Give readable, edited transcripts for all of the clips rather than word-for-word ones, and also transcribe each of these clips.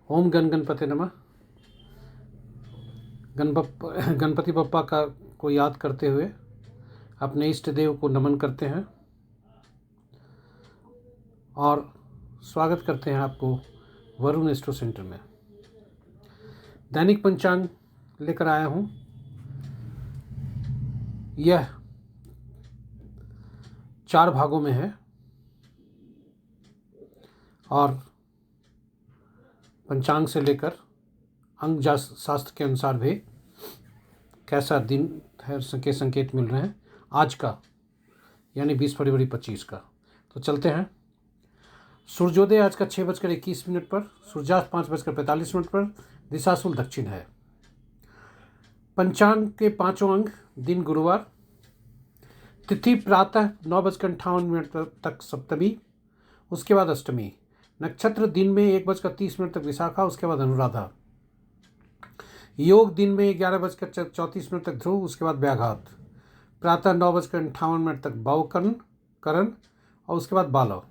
ओम गणपति नमः। गणपति बप्पा को याद करते हुए अपने इष्ट देव को नमन करते हैं और स्वागत करते हैं आपको वरुण एस्ट्रो सेंटर में। दैनिक पंचांग लेकर आया हूँ। यह 4 भागों में है और पंचांग से लेकर अंक शास्त्र के अनुसार भी कैसा दिन है के संकेत मिल रहे हैं आज का, यानी 20 फरवरी 25 का। तो चलते हैं। सूर्योदय आज का 6:21 पर, सूर्यास्त 5:45 पर, दिशाशूल दक्षिण है। पंचांग के 5 अंक, दिन गुरुवार, तिथि प्रातः 9:58 तक सप्तमी, उसके बाद अष्टमी। नक्षत्र दिन में 1:30 तक विशाखा, उसके बाद अनुराधा। योग दिन में 11:34 तक ध्रुव, उसके बाद व्याघात। प्रातः 9:58 तक भावकरण करण और उसके बाद बालव।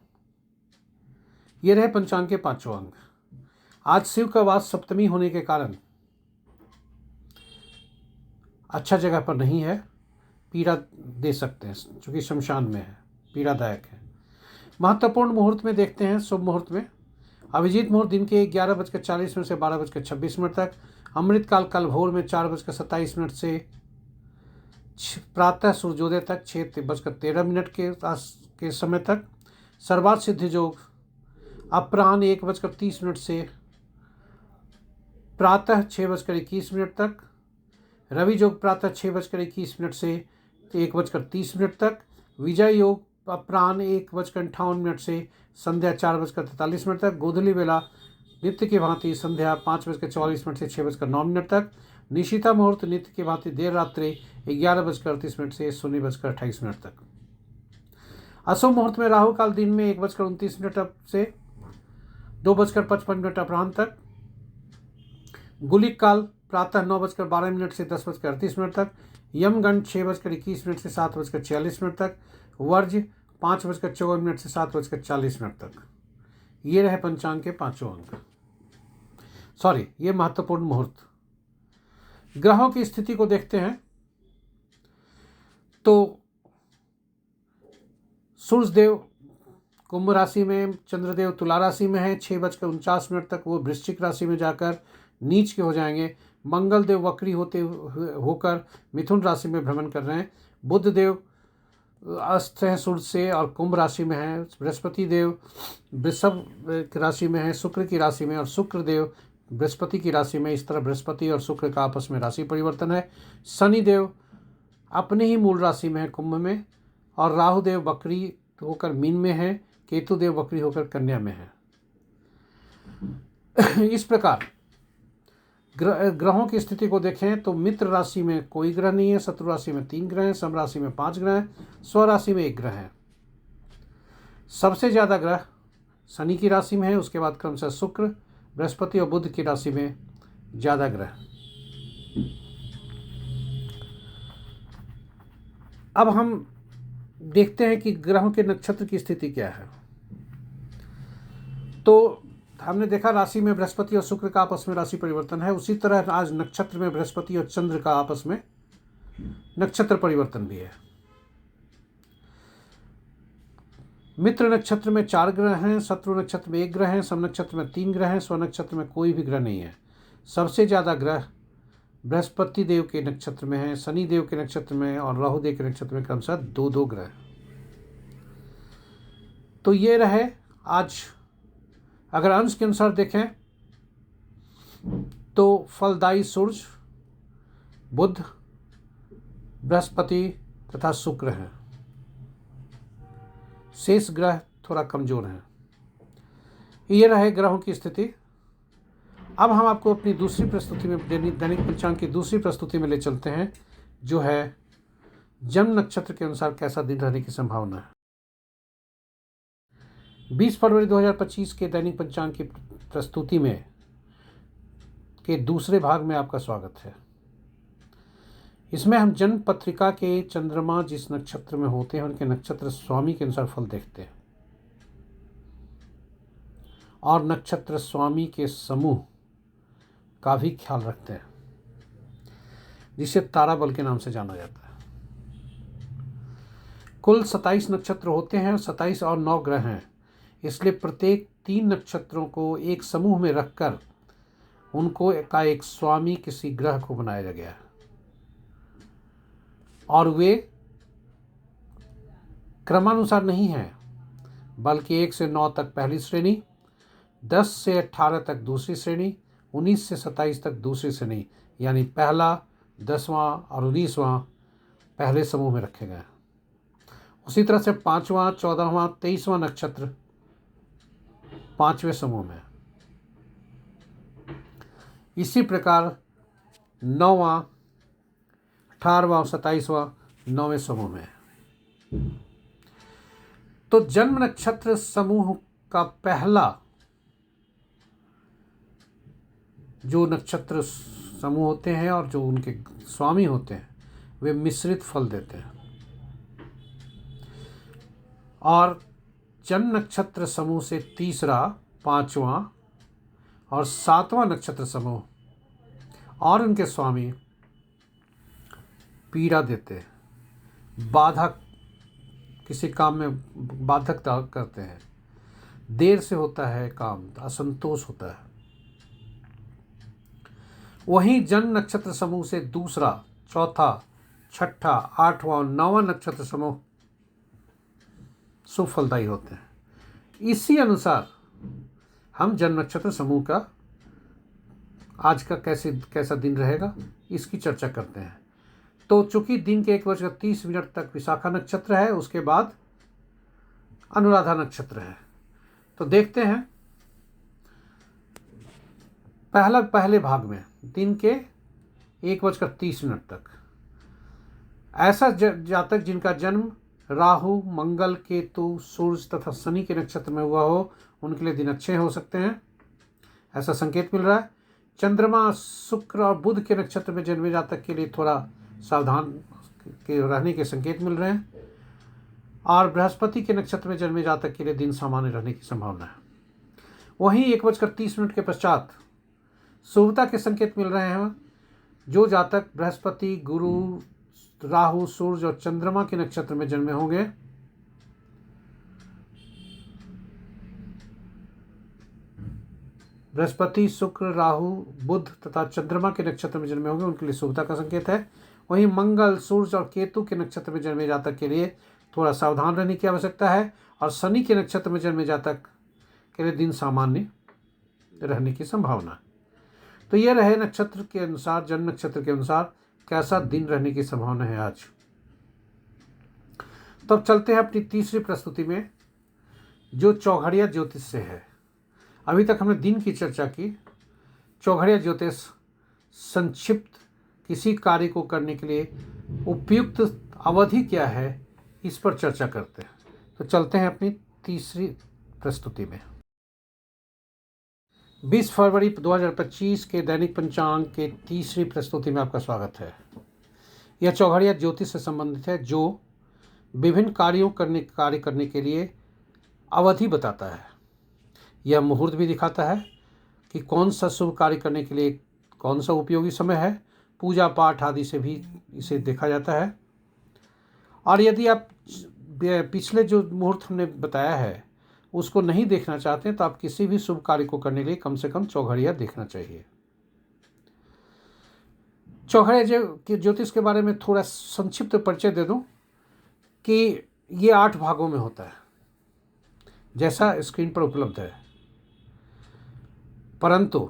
ये रहे पंचांग के 5 अंक। आज शिव का वास सप्तमी होने के कारण अच्छा जगह पर नहीं है, पीड़ा दे सकते हैं क्योंकि शमशान में है, पीड़ादायक है। महत्वपूर्ण मुहूर्त में देखते हैं। शुभ मुहूर्त में अभिजीत मुहूर्त दिन के 11:40 से 12:26 तक। अमृतकाल कल भोर में 4:27 से प्रातः सूर्योदय तक 6:13 के समय तक। सर्वार्थ सिद्ध योग अपराह्न 1:30 से प्रातः 6:21 तक। रवि योग प्रातः 6:21 से 1:30 तक। विजय योग अपराह्न 1:58 से संध्या 4:43 तक। गोधूली वेला नित्य की भांति संध्या 5:44 से 6:09 तक। निशिता मुहूर्त नित्य की भांति देर रात्रि 11:38 से 0:28 तक। अशुभ मुहूर्त में राहु काल दिन में 1:29 से 2:55 अपराह्न तक। गुलिक काल प्रातः 9:12 से 10:38 तक। यमगंड 6:21 से 7:46 तक। वर्ज 5:54 से 7:40 तक। ये रहे पंचांग के 5 अंक। ये महत्वपूर्ण मुहूर्त। ग्रहों की स्थिति को देखते हैं तो सूर्यदेव कुंभ राशि में, चंद्रदेव तुला राशि में है। 6:49 तक वो वृश्चिक राशि में जाकर नीच के हो जाएंगे। मंगल देव वक्री होकर मिथुन राशि में भ्रमण कर रहे हैं। बुध देव अस्त है सूर्य से और कुंभ राशि में है। बृहस्पति देव वृषभ राशि में है, शुक्र की राशि में, और शुक्र देव बृहस्पति की राशि में। इस तरह बृहस्पति और शुक्र का आपस में राशि परिवर्तन है। शनि देव अपने ही मूल राशि में है, कुंभ में, और राहु देव वक्री होकर मीन में है। केतु देव वक्री होकर कन्या में है। इस प्रकार ग्रहों की स्थिति को देखें तो मित्र राशि में कोई ग्रह नहीं है, शत्रु राशि में 3 ग्रह हैं, सम राशि में 5 ग्रह हैं, स्व राशि में 1 ग्रह है। सबसे ज़्यादा ग्रह शनि की राशि में है, उसके बाद क्रमशः शुक्र, बृहस्पति और बुध की राशि में ज़्यादा ग्रह। अब हम देखते हैं कि ग्रहों के नक्षत्र की स्थिति क्या है। तो हमने देखा राशि में बृहस्पति और शुक्र का आपस में राशि परिवर्तन है। उसी तरह आज नक्षत्र में बृहस्पति और चंद्र का आपस में नक्षत्र परिवर्तन भी है। मित्र नक्षत्र में 4 ग्रह हैं, शत्रु नक्षत्र में 1 ग्रह है, सम नक्षत्र में 3 ग्रह हैं, स्व नक्षत्र में कोई भी ग्रह नहीं है। सबसे ज़्यादा ग्रह बृहस्पति देव के नक्षत्र में है, शनि देव के नक्षत्र में और राहु देव के नक्षत्र में क्रमशः 2-2 ग्रह। तो ये रहे आज। अगर अंश के अनुसार देखें तो फलदायी सूर्य, बुध, बृहस्पति तथा शुक्र हैं। शेष ग्रह थोड़ा कमजोर हैं। ये रहे ग्रहों की स्थिति। अब हम आपको अपनी दूसरी प्रस्तुति में, दैनिक पंचांग की दूसरी प्रस्तुति में ले चलते हैं, जो है जन्म नक्षत्र के अनुसार कैसा दिन रहने की संभावना है। 20 फरवरी 2025 के दैनिक पंचांग की प्रस्तुति में के दूसरे भाग में आपका स्वागत है। इसमें हम जन्म पत्रिका के चंद्रमा जिस नक्षत्र में होते हैं उनके नक्षत्र स्वामी के अनुसार फल देखते हैं और नक्षत्र स्वामी के समूह का भी ख्याल रखते हैं, जिसे ताराबल के नाम से जाना जाता है। कुल 27 नक्षत्र होते हैं, 27 और 9 ग्रह हैं, इसलिए प्रत्येक 3 नक्षत्रों को एक समूह में रखकर उनको का एक स्वामी किसी ग्रह को बनाया गया है, और वे क्रमानुसार नहीं हैं, बल्कि 1 से 9 तक पहली श्रेणी, 10 से 18 तक दूसरी श्रेणी, 19 से 27 तक दूसरी श्रेणी, यानी पहला, 10वां और 19वां पहले समूह में रखे गए। उसी तरह से 5वां, 14वां, 23वां नक्षत्र 5वें समूह में। इसी प्रकार 9वां, 18वां और 27वां 9वें समूह में। तो जन्म नक्षत्र समूह का पहला जो नक्षत्र समूह होते हैं और जो उनके स्वामी होते हैं, वे मिश्रित फल देते हैं। और जन्म नक्षत्र समूह से तीसरा, 5वां और 7वां नक्षत्र समूह और उनके स्वामी पीड़ा देते हैं, बाधक, किसी काम में बाधक करते हैं, देर से होता है काम, असंतोष होता है। वहीं जन्म नक्षत्र समूह से दूसरा, चौथा, 6ठा, 8वां और 9वां नक्षत्र समूह सुफलदायी होते हैं। इसी अनुसार हम जन्म नक्षत्र समूह का आज का कैसा दिन रहेगा, इसकी चर्चा करते हैं। तो चूंकि दिन के 1:30 तक विशाखा नक्षत्र है, उसके बाद अनुराधा नक्षत्र है। तो देखते हैं पहले भाग में दिन के 1:30 तक ऐसा जातक जिनका जन्म राहु, मंगल, केतु, सूर्य तथा शनि के नक्षत्र में हुआ हो, उनके लिए दिन अच्छे हो सकते हैं, ऐसा संकेत मिल रहा है। चंद्रमा, शुक्र और बुध के नक्षत्र में जन्मे जातक के लिए थोड़ा सावधान के रहने के संकेत मिल रहे हैं, और बृहस्पति के नक्षत्र में जन्मे जातक के लिए दिन सामान्य रहने की संभावना है। वहीं 1:30 के पश्चात शुभता के संकेत मिल रहे हैं। जो जातक बृहस्पति, गुरु, राहु, सूर्य और चंद्रमा के नक्षत्र में जन्मे होंगे, बृहस्पति, शुक्र, राहु, बुध तथा चंद्रमा के नक्षत्र में जन्मे होंगे, उनके लिए शुभता का संकेत है। वहीं मंगल, सूर्य और केतु के नक्षत्र में जन्मे जातक के लिए थोड़ा सावधान रहने की आवश्यकता है, और शनि के नक्षत्र में जन्मे जातक के लिए दिन सामान्य रहने की संभावना है। तो यह रहे नक्षत्र के अनुसार, जन्म नक्षत्र के अनुसार कैसा दिन रहने की संभावना है आज। तो अब चलते हैं अपनी तीसरी प्रस्तुति में, जो चौघड़िया ज्योतिष से है। अभी तक हमने दिन की चर्चा की। चौघड़िया ज्योतिष संक्षिप्त किसी कार्य को करने के लिए उपयुक्त अवधि क्या है, इस पर चर्चा करते हैं। तो चलते हैं अपनी तीसरी प्रस्तुति में। 20 फरवरी 2025 के दैनिक पंचांग के तीसरी प्रस्तुति में आपका स्वागत है। यह चौघड़िया ज्योतिष से संबंधित है, जो विभिन्न कार्य करने के लिए अवधि बताता है। यह मुहूर्त भी दिखाता है कि कौन सा शुभ कार्य करने के लिए कौन सा उपयोगी समय है। पूजा पाठ आदि से भी इसे देखा जाता है। और यदि आप पिछले जो मुहूर्त हमने बताया है उसको नहीं देखना चाहते हैं, तो आप किसी भी शुभ कार्य को करने के लिए कम से कम चौघड़िया देखना चाहिए। चौघड़िया के ज्योतिष के बारे में थोड़ा संक्षिप्त परिचय दे दूं कि ये 8 भागों में होता है, जैसा स्क्रीन पर उपलब्ध है। परंतु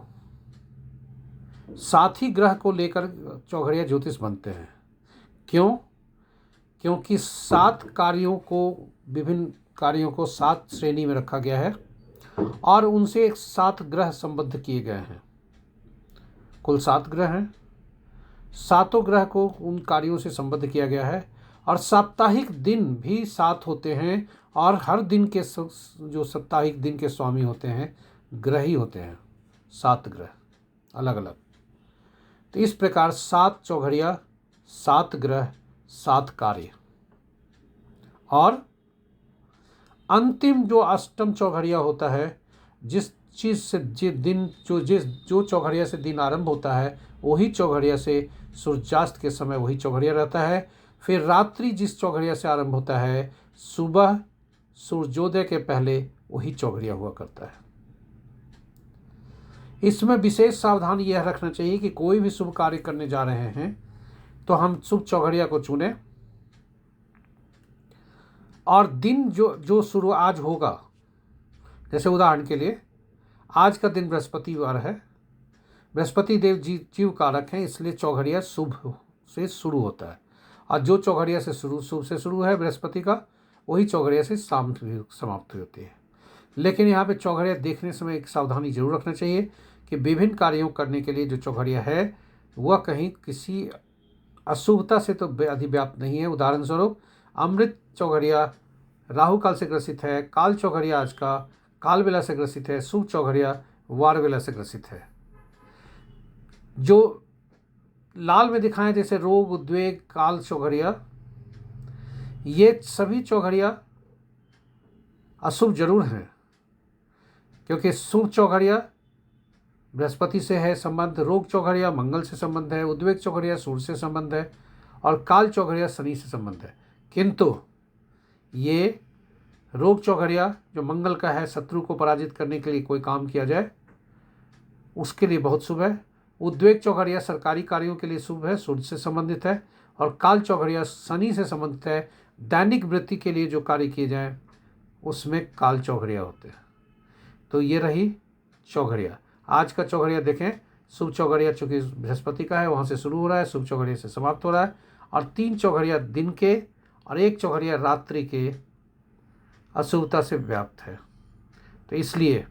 7 ही ग्रह को लेकर चौघड़िया ज्योतिष बनते हैं। क्यों? क्योंकि 7 विभिन्न कार्यों को 7 श्रेणी में रखा गया है, और उनसे 7 ग्रह संबद्ध किए गए हैं। कुल 7 ग्रह हैं। 7 ग्रह को उन कार्यों से संबद्ध किया गया है, और साप्ताहिक दिन भी 7 होते हैं, और हर दिन के जो साप्ताहिक दिन के स्वामी होते हैं ग्रह ही होते हैं, 7 ग्रह अलग अलग। तो इस प्रकार 7 चौघड़िया, 7 ग्रह, 7 कार्य। और अंतिम जो अष्टम चौघड़िया होता है, जिस चीज़ से जो चौघड़िया से दिन आरंभ होता है वही चौघड़िया से सूर्यास्त के समय वही चौघड़िया रहता है। फिर रात्रि जिस चौघड़िया से आरंभ होता है सुबह सूर्योदय के पहले वही चौघड़िया हुआ करता है। इसमें विशेष सावधानी यह रखना चाहिए कि कोई भी शुभ कार्य करने जा रहे हैं तो हम शुभ चौघड़िया को चुनें, और दिन जो शुरू आज होगा, जैसे उदाहरण के लिए आज का दिन बृहस्पतिवार है, बृहस्पति देव जीव कारक हैं, इसलिए चौघड़िया शुभ से शुरू होता है, और जो चौघड़िया से शुभ से शुरू है बृहस्पति का वही चौघड़िया से समाप्त होती है। लेकिन यहाँ पे चौघड़िया देखने समय एक सावधानी जरूर रखना चाहिए कि विभिन्न कार्यों करने के लिए जो चौघड़िया है वह कहीं किसी अशुभता से तो अधिव्याप्त नहीं है। उदाहरण स्वरूप अमृत चौघड़िया राहु काल से ग्रसित है, काल चौघड़िया आज का काल बेला से ग्रसित है, शुभ चौघड़िया वार बेला से ग्रसित है। जो लाल में दिखाएं जैसे रोग उद्वेग काल चौघड़िया, ये सभी चौघड़िया अशुभ जरूर हैं, क्योंकि शुभ चौघड़िया बृहस्पति से है संबंध, रोग चौघड़िया मंगल से संबंध है, उद्वेग चौघड़िया सूर्य से संबंध है, और काल चौघड़िया शनि से संबंध है। किंतु ये रोग चौघड़िया जो मंगल का है, शत्रु को पराजित करने के लिए कोई काम किया जाए उसके लिए बहुत शुभ है। उद्वेग चौघड़िया सरकारी कार्यों के लिए शुभ है, सूर्य से संबंधित है, और काल चौघड़िया शनि से संबंधित है। दैनिक वृत्ति के लिए जो कार्य किए जाएं उसमें काल चौघड़िया होते हैं। तो ये रही चौघड़िया। आज का चौघड़िया देखें, शुभ चौघड़िया चूँकि बृहस्पति का है वहाँ से शुरू हो रहा है, शुभ चौघड़िया से समाप्त हो रहा है, और 3 चौघड़िया दिन के और 1 चौघड़िया रात्रि के अशुभता से व्याप्त है। तो इसलिए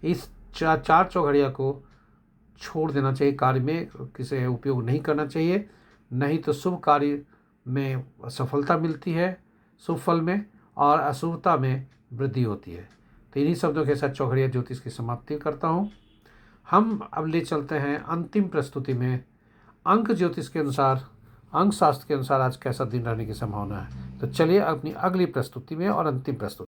इस 4 चौघड़िया को छोड़ देना चाहिए, कार्य में किसी उपयोग नहीं करना चाहिए, नहीं तो शुभ कार्य में सफलता मिलती है शुभ फल में, और अशुभता में वृद्धि होती है। तो इन्हीं शब्दों के साथ चौघड़िया ज्योतिष की समाप्ति करता हूँ। हम अब ले चलते हैं अंतिम प्रस्तुति में। अंक ज्योतिष के अनुसार, अंक शास्त्र के अनुसार आज कैसा दिन रहने की संभावना है। तो चलिए अपनी अगली प्रस्तुति में और अंतिम प्रस्तुति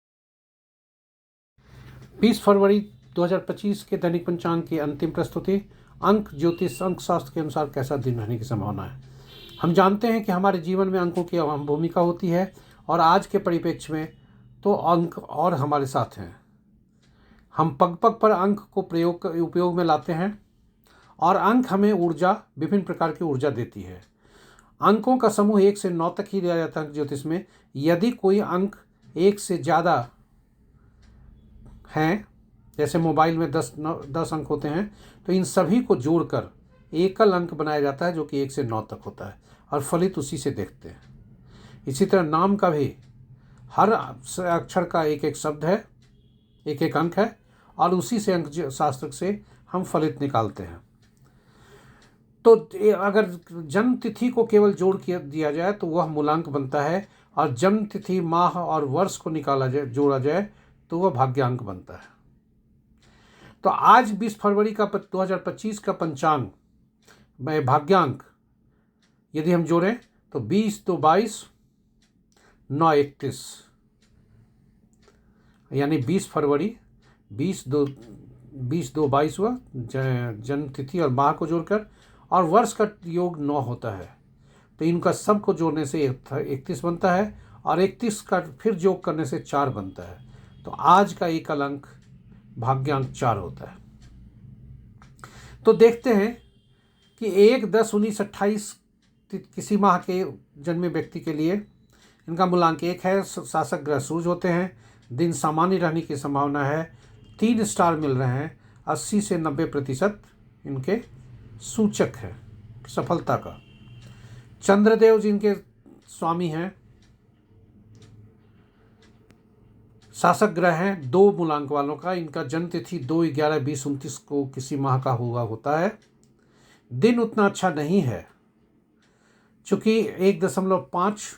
20 फरवरी 2025 के दैनिक पंचांग की अंतिम प्रस्तुति। अंक ज्योतिष अंक शास्त्र के अनुसार कैसा दिन रहने की संभावना है। हम जानते हैं कि हमारे जीवन में अंकों की अहम भूमिका होती है, और आज के परिप्रेक्ष्य में तो अंक और हमारे साथ हैं। हम पग पग पर अंक को उपयोग में लाते हैं, और अंक हमें ऊर्जा, विभिन्न प्रकार की ऊर्जा देती है। अंकों का समूह 1 से 9 तक ही लिया जाता है ज्योतिष में। यदि कोई अंक 1 से ज़्यादा हैं, जैसे मोबाइल में 10 अंक होते हैं, तो इन सभी को जोड़कर एकल अंक बनाया जाता है जो कि 1 से 9 तक होता है, और फलित उसी से देखते हैं। इसी तरह नाम का भी हर अक्षर का एक एक शब्द है, एक एक अंक है, और उसी से अंक शास्त्र से हम फलित निकालते हैं। तो अगर जन्म तिथि को केवल दिया जाए तो वह मूलांक बनता है, और जन्म तिथि माह और वर्ष को जोड़ा जाए तो वह भाग्यांक बनता है। तो आज 20 फरवरी का 2025 का पंचांग में भाग्यांक यदि हम जोड़ें तो 20 2 22 9 31, यानी 20 फरवरी 20 2 22 हुआ जन्म तिथि और माह को जोड़कर, और वर्ष का योग 9 होता है। तो इनका सब को जोड़ने से 31 बनता है, और 31 का फिर योग करने से 4 बनता है। तो आज का एकल अंक भाग्यांक 4 होता है। तो देखते हैं कि 1 10 19 28 किसी माह के जन्मे व्यक्ति के लिए इनका मूलांक 1 है। शासक ग्रह सूर्य होते हैं। दिन सामान्य रहने की संभावना है। 3 स्टार मिल रहे हैं। 80 से 90% इनके सूचक है सफलता का। चंद्रदेव जिनके स्वामी हैं, शासक ग्रह हैं 2 मूलांक वालों का। इनका जन्म तिथि 2 11 20 29 को किसी माह का होता है। दिन उतना अच्छा नहीं है, चूँकि 1.5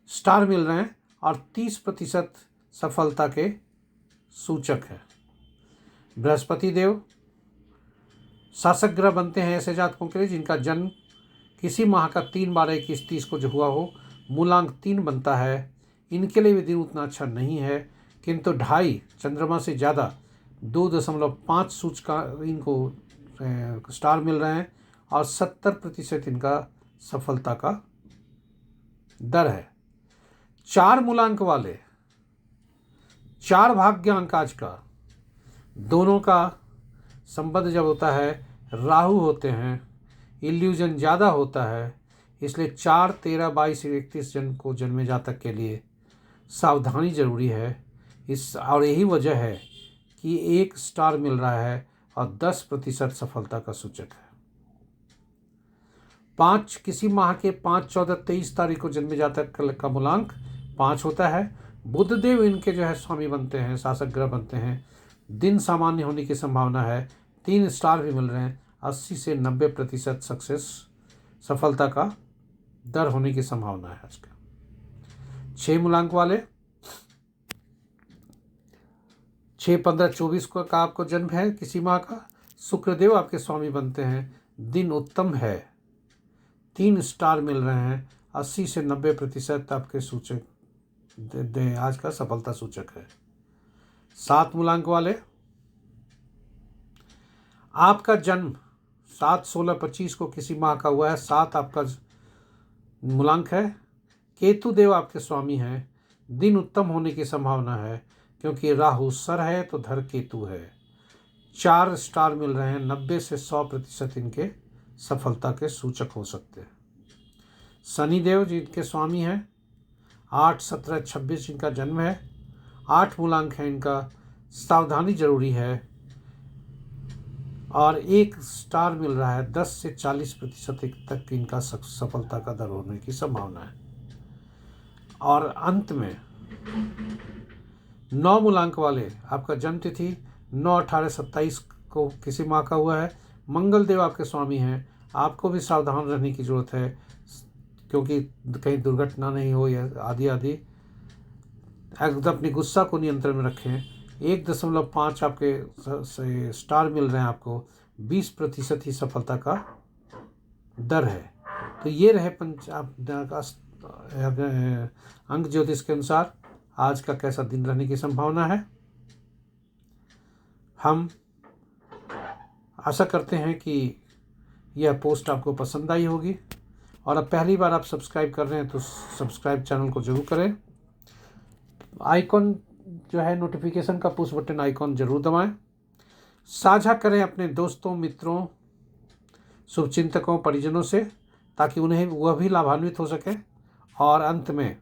स्टार मिल रहे हैं, और 30% सफलता के सूचक है। बृहस्पति देव शासक ग्रह बनते हैं ऐसे जातकों के लिए जिनका जन्म किसी माह का 3 12 21 30 को जो हुआ हो, मूलांक 3 बनता है। इनके लिए भी दिन उतना अच्छा नहीं है, किंतु 2.5 चंद्रमा से ज़्यादा 2.5 सूचकांक इनको स्टार मिल रहे हैं और 70% इनका सफलता का दर है। 4 मूलांक वाले 4 भाग्यांक आज का दोनों का संबंध जब होता है राहु होते हैं, इल्यूजन ज़्यादा होता है, इसलिए 4, 13, 22, 31 जन को जन्मे जातक के लिए सावधानी जरूरी है। और यही वजह है कि 1 स्टार मिल रहा है और 10% सफलता का सूचक है। 5 किसी माह के 5, 14, 23 तारीख को जन्मे जातक का मूलांक 5 होता है। बुधदेव इनके जो है स्वामी बनते हैं, शासक ग्रह बनते हैं। दिन सामान्य होने की संभावना है। 3 स्टार भी मिल रहे हैं। 80 से 90% सफलता का दर होने की संभावना है आज का। 6 मूलांक वाले 6, 15, 24 को का आपको जन्म है किसी माह का। शुक्रदेव आपके स्वामी बनते हैं। दिन उत्तम है। 3 स्टार मिल रहे हैं। 80 से 90% आपके सूचक आज का सफलता सूचक है। 7 मूलांक वाले आपका जन्म 7, 16, 25 को किसी माह का हुआ है। 7 आपका मूलांक है। केतु देव आपके स्वामी हैं। दिन उत्तम होने की संभावना है क्योंकि राहु सर है तो धर केतु है। 4 स्टार मिल रहे हैं। 90 से 100% इनके सफलता के सूचक हो सकते हैं। शनिदेव जिनके स्वामी हैं। 8, 17, 26 इनका जन्म है। 8 मूलांक है इनका। सावधानी जरूरी है और 1 स्टार मिल रहा है। 10 से 40% तक इनका सफलता का दर होने की संभावना है। और अंत में 9 मूलांक वाले आपका जन्म तिथि 9, 18, 27 को किसी माह का हुआ है। मंगल देव आपके स्वामी हैं। आपको भी सावधान रहने की ज़रूरत है क्योंकि कहीं दुर्घटना नहीं हो या आदि एकदम अपनी गुस्सा को नियंत्रण में रखें। 1.5 आपके स्टार मिल रहे हैं आपको। 20% ही सफलता का दर है। तो ये रहे अंक ज्योतिष के अनुसार आज का कैसा दिन रहने की संभावना है। हम आशा करते हैं कि यह पोस्ट आपको पसंद आई होगी और अब पहली बार आप सब्सक्राइब कर रहे हैं तो सब्सक्राइब चैनल को जरूर करें। आइकॉन जो है नोटिफिकेशन का पुश बटन आइकॉन जरूर दबाएं। साझा करें अपने दोस्तों, मित्रों, शुभचिंतकों, परिजनों से ताकि उन्हें वह भी लाभान्वित हो सके। और अंत में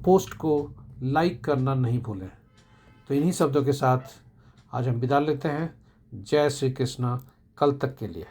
पोस्ट को लाइक करना नहीं भूलें। तो इन्हीं शब्दों के साथ आज हम विदा लेते हैं। जय श्री कृष्ण। कल तक के लिए।